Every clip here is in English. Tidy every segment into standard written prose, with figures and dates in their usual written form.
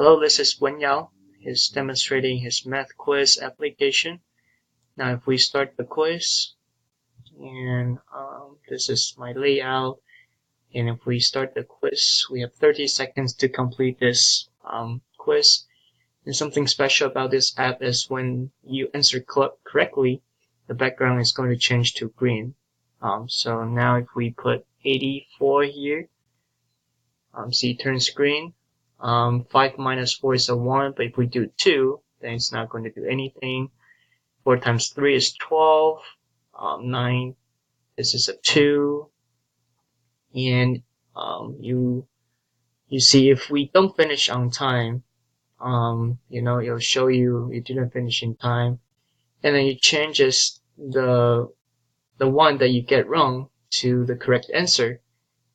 Hello, this is Wen Yao. He's demonstrating his math quiz application. Now if we start the quiz, and this is my layout, and if we start the quiz, we have 30 seconds to complete this quiz. And something special about this app is when you answer correctly, the background is going to change to green. So now if we put 84 here, see it turns green. 5 minus 4 is a 1, but if we do 2, then it's not going to do anything. 4 times 3 is 12. 9, this is a 2. And you see if we don't finish on time, it'll show you didn't finish in time. And then it changes the one that you get wrong to the correct answer.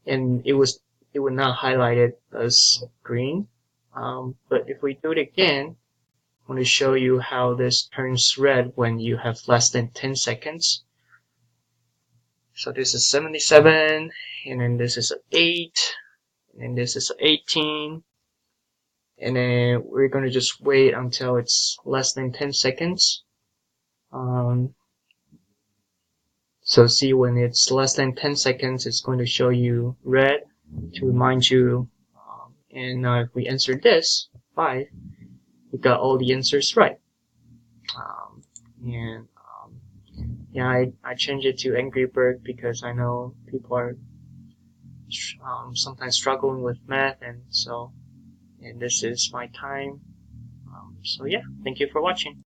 And it would not highlight it as green. But if we do it again, I'm going to show you how this turns red when you have less than 10 seconds. So this is 77, and then this is 8, and then this is 18, and then we're going to just wait until it's less than 10 seconds. So see, when it's less than 10 seconds, it's going to show you red to remind you. And now if we answer this, 5, we got all the answers right. Yeah, I changed it to Angry Bird because I know people are sometimes struggling with math, and this is my time. So yeah, thank you for watching.